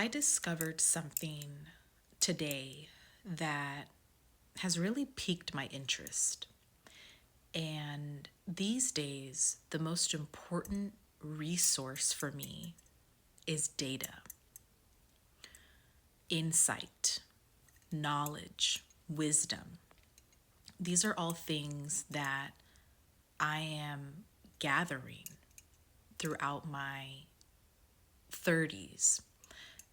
I discovered something today that has really piqued my interest. And these days, the most important resource for me is data, insight, knowledge, wisdom. These are all things that I am gathering throughout my 30s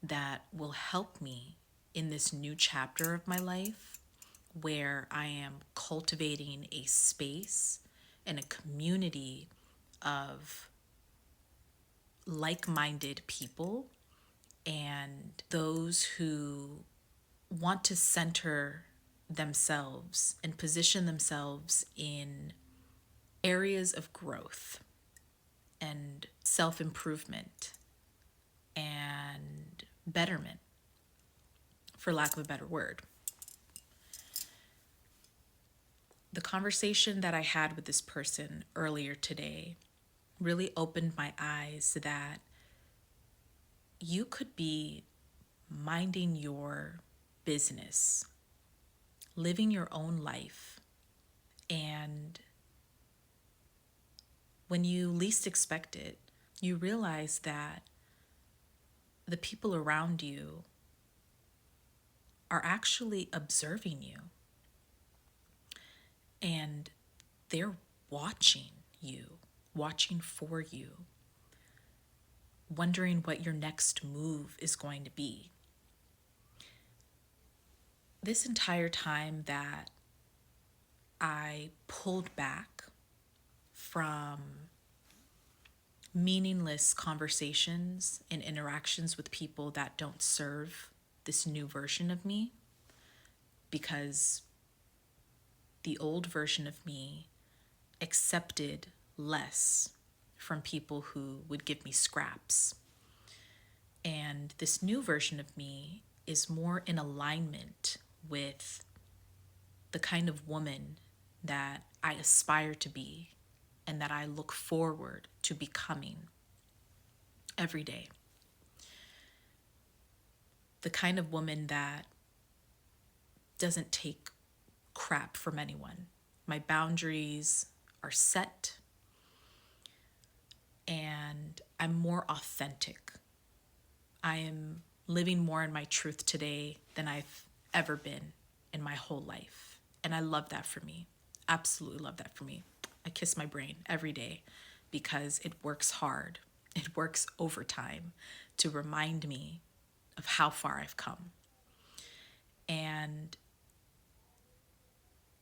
that will help me in this new chapter of my life where I am cultivating a space and a community of like minded people and those who want to center themselves and position themselves in areas of growth and self improvement and betterment, for lack of a better word. The conversation that I had with this person earlier today really opened my eyes that you could be minding your business, living your own life, and when you least expect it, you realize that the people around you are actually observing you and they're watching you, watching for you, wondering what your next move is going to be. This entire time that I pulled back from meaningless conversations and interactions with people that don't serve this new version of me, because the old version of me accepted less from people who would give me scraps. And this new version of me is more in alignment with the kind of woman that I aspire to be and that I look forward to becoming every day. The kind of woman that doesn't take crap from anyone. My boundaries are set and I'm more authentic. I am living more in my truth today than I've ever been in my whole life. And I love that for me. Absolutely love that for me. I kiss my brain every day because it works hard. It works overtime to remind me of how far I've come. And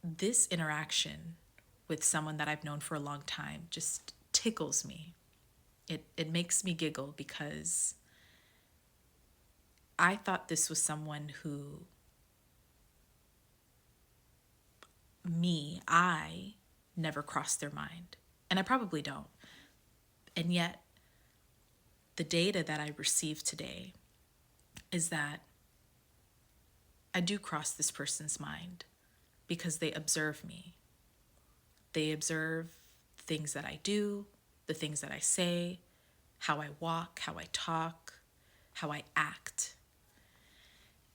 this interaction with someone that I've known for a long time just tickles me. It makes me giggle because I thought this was someone who I never crossed their mind. And I probably don't. And yet, the data that I received today is that I do cross this person's mind because they observe me. They observe things that I do, the things that I say, how I walk, how I talk, how I act.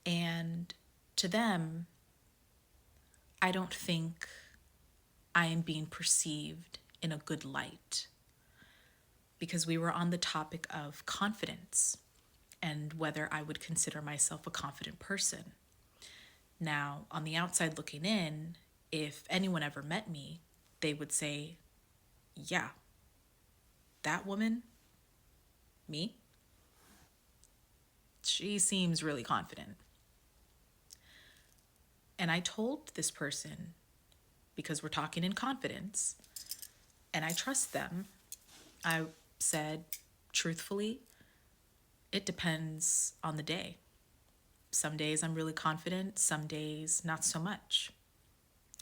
And to them, I don't think I am being perceived in a good light, because we were on the topic of confidence and whether I would consider myself a confident person. Now, on the outside looking in, if anyone ever met me, they would say, yeah, that woman, me, she seems really confident. And I told this person, because we're talking in confidence and I trust them, I said, truthfully, it depends on the day. Some days I'm really confident, some days not so much.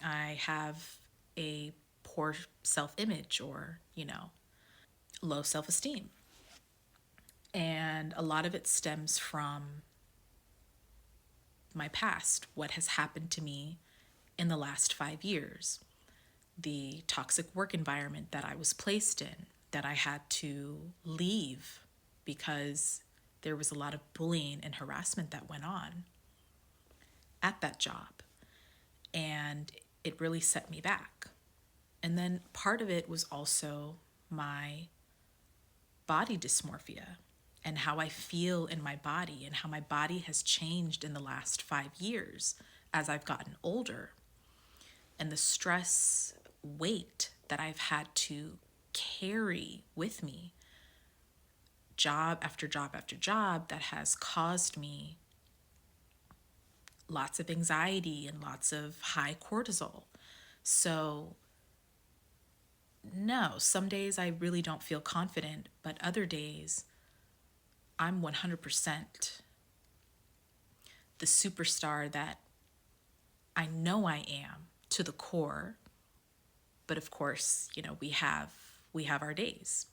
I have a poor self-image or, low self-esteem. And a lot of it stems from my past, what has happened to me in the last 5 years, the toxic work environment that I was placed in, that I had to leave because there was a lot of bullying and harassment that went on at that job. And it really set me back. And then part of it was also my body dysmorphia and how I feel in my body and how my body has changed in the last 5 years as I've gotten older. And the stress weight that I've had to carry with me, job after job after job, that has caused me lots of anxiety and lots of high cortisol. So, no, some days I really don't feel confident, but other days I'm 100% the superstar that I know I am to the core. But of course, we have our days.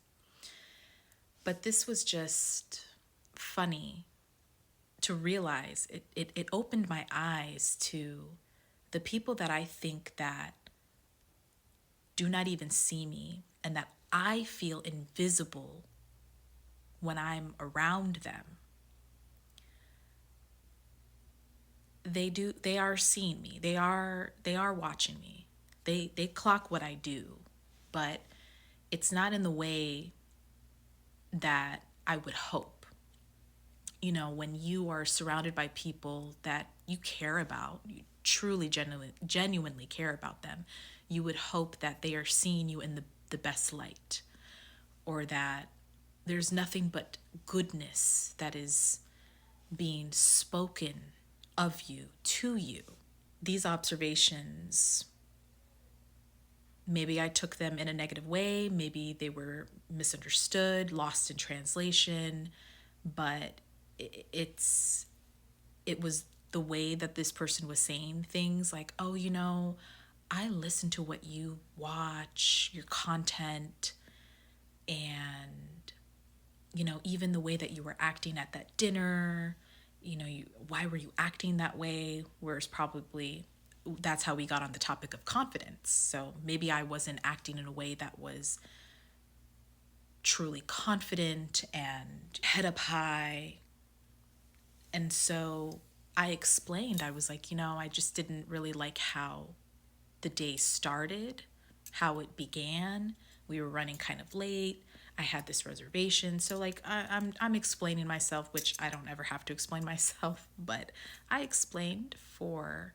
But this was just funny to realize. It opened my eyes to the people that I think that do not even see me and that I feel invisible when I'm around them. They are seeing me. They are watching me. They clock what I do, but it's not in the way that I would hope. When you are surrounded by people that you care about, you truly, genuinely care about them, you would hope that they are seeing you in the best light, or that there's nothing but goodness that is being spoken of you, to you. These observations, maybe I took them in a negative way, maybe they were misunderstood, lost in translation, but it was the way that this person was saying things like, oh, I listen to what you watch, your content, and, even the way that you were acting at that dinner, why were you acting that way? Whereas probably that's how we got on the topic of confidence. So maybe I wasn't acting in a way that was truly confident and head up high. And so I explained, I was like, I just didn't really like how the day started, how it began. We were running kind of late. I had this reservation. So I'm explaining myself, which I don't ever have to explain myself, but I explained for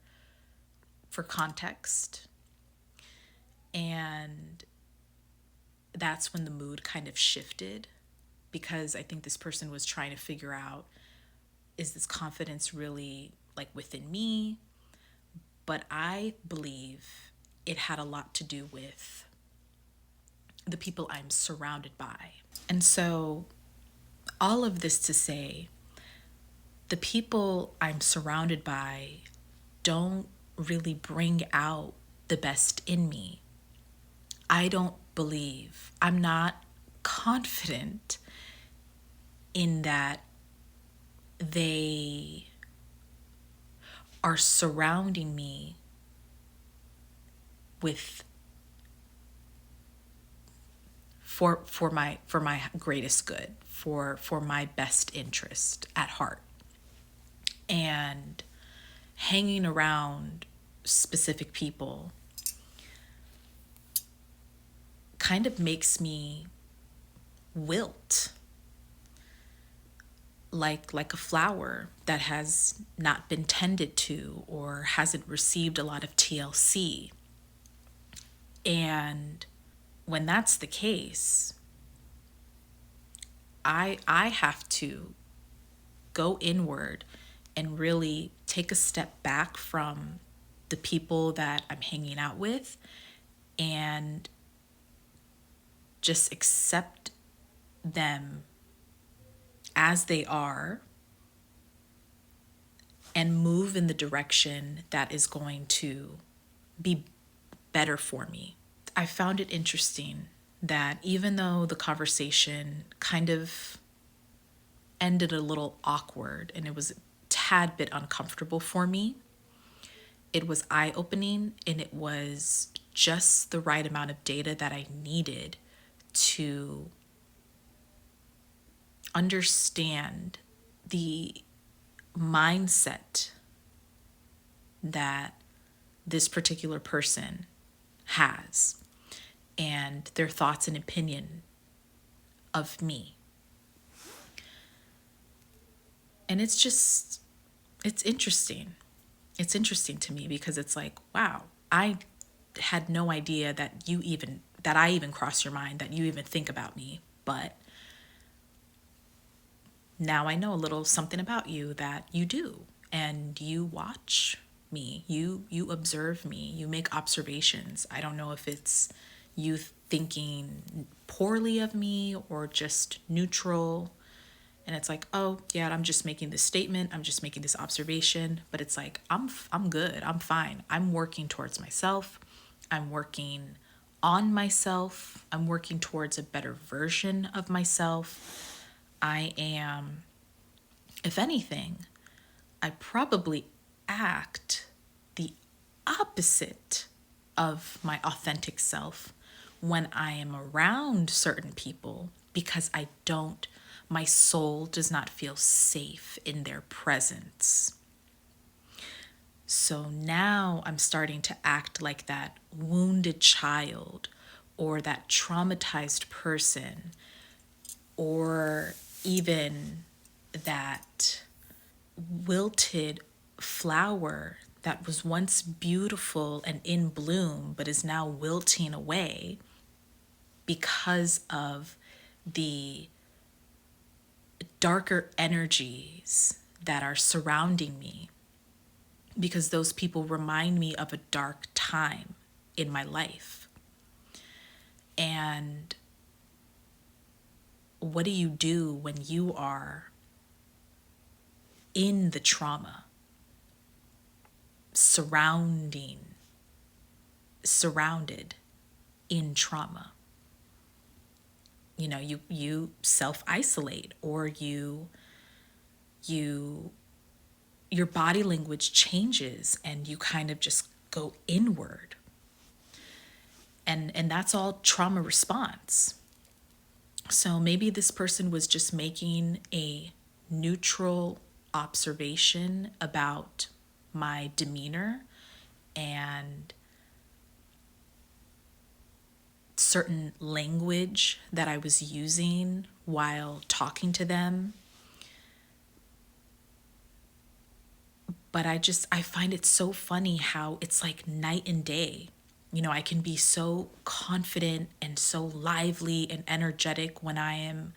context. And that's when the mood kind of shifted, because I think this person was trying to figure out, is this confidence really within me? But I believe it had a lot to do with the people I'm surrounded by. And so all of this to say, the people I'm surrounded by don't really bring out the best in me. I don't believe, I'm not confident in that they are surrounding me with for my greatest good, for my best interest at heart. And hanging around specific people kind of makes me wilt, like a flower that has not been tended to or hasn't received a lot of TLC. And when that's the case, I have to go inward and really take a step back from the people that I'm hanging out with and just accept them as they are and move in the direction that is going to be better for me. I found it interesting that even though the conversation kind of ended a little awkward and it was a tad bit uncomfortable for me, it was eye-opening, and it was just the right amount of data that I needed to understand the mindset that this particular person has and their thoughts and opinion of me. And it's interesting. It's interesting to me because it's like, wow, I had no idea that I even cross your mind, that you even think about me. But now I know a little something about you that you do, and you watch me, you observe me, you make observations. I don't know if it's you thinking poorly of me or just neutral. And it's like, oh yeah, I'm just making this statement, I'm just making this observation. But it's like, I'm good, I'm fine, I'm working towards myself, I'm working on myself, I'm working towards a better version of myself. I am, if anything, I probably act the opposite of my authentic self when I am around certain people, because my soul does not feel safe in their presence. So now I'm starting to act like that wounded child or that traumatized person, or even that wilted flower that was once beautiful and in bloom but is now wilting away because of the darker energies that are surrounding me, because those people remind me of a dark time in my life. And what do you do when you are in the trauma, surrounded in trauma? You know, you self-isolate, or your body language changes and you kind of just go inward. And that's all trauma response. So maybe this person was just making a neutral observation about my demeanor and certain language that I was using while talking to them. But I find it so funny how it's like night and day. You know, I can be so confident and so lively and energetic when I am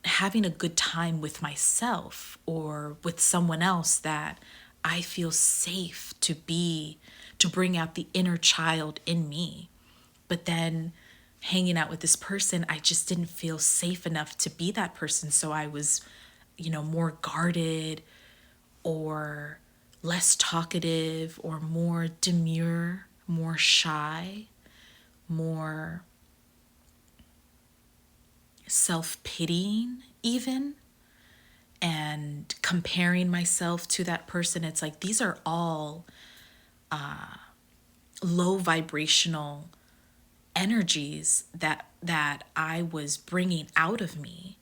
having a good time with myself or with someone else that I feel safe to bring out the inner child in me. But then hanging out with this person, I just didn't feel safe enough to be that person. So I was, more guarded, or less talkative, or more demure, more shy, more self-pitying even, and comparing myself to that person. It's like these are all low vibrational energies that I was bringing out of me,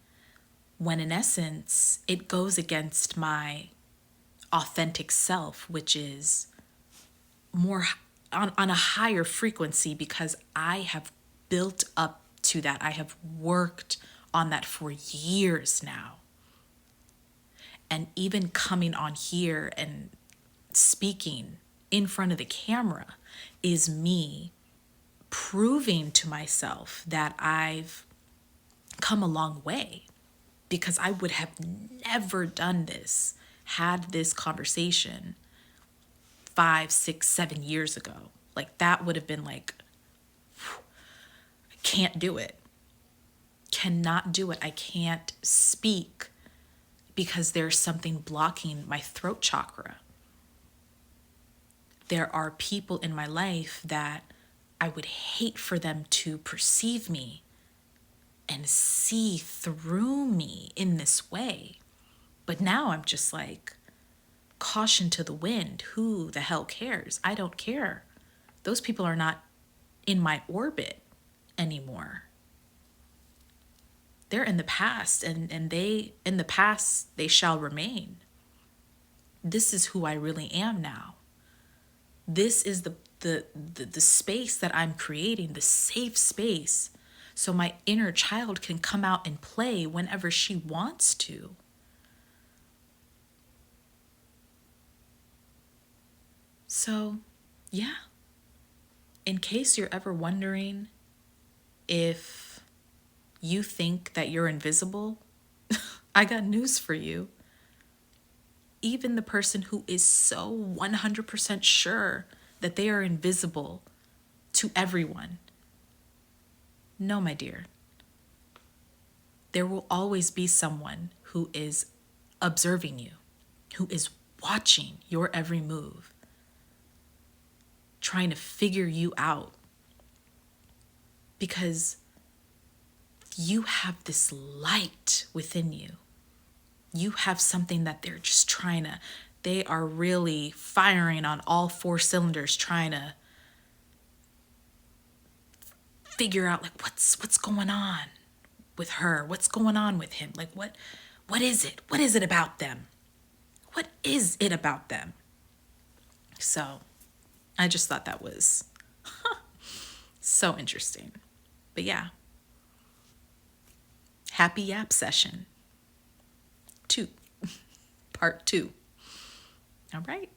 when in essence it goes against my authentic self, which is more on a higher frequency, because I have built up to that. I have worked on that for years now. And even coming on here and speaking in front of the camera is me proving to myself that I've come a long way, because I would have never done this, had this conversation 5, 6, 7 years ago. Like that would have been like, I can't do it. Cannot do it. I can't speak because there's something blocking my throat chakra. There are people in my life that I would hate for them to perceive me and see through me in this way. But now I'm just like, caution to the wind. Who the hell cares? I don't care. Those people are not in my orbit anymore. they're in the past, and they in the past they shall remain. This is who I really am now. This is the space that I'm creating, the safe space, so my inner child can come out and play whenever she wants to. So, yeah, in case you're ever wondering if you think that you're invisible, I got news for you. Even the person who is so 100% sure that they are invisible to everyone, no, my dear, there will always be someone who is observing you, who is watching your every move, trying to figure you out, because you have this light within you. You have something that they're just they are really firing on all four cylinders, trying to figure out like what's going on with her, what's going on with him, like what is it? What is it about them? What is it about them? So I just thought that was so interesting. But yeah, happy yap session 2, part 2. All right.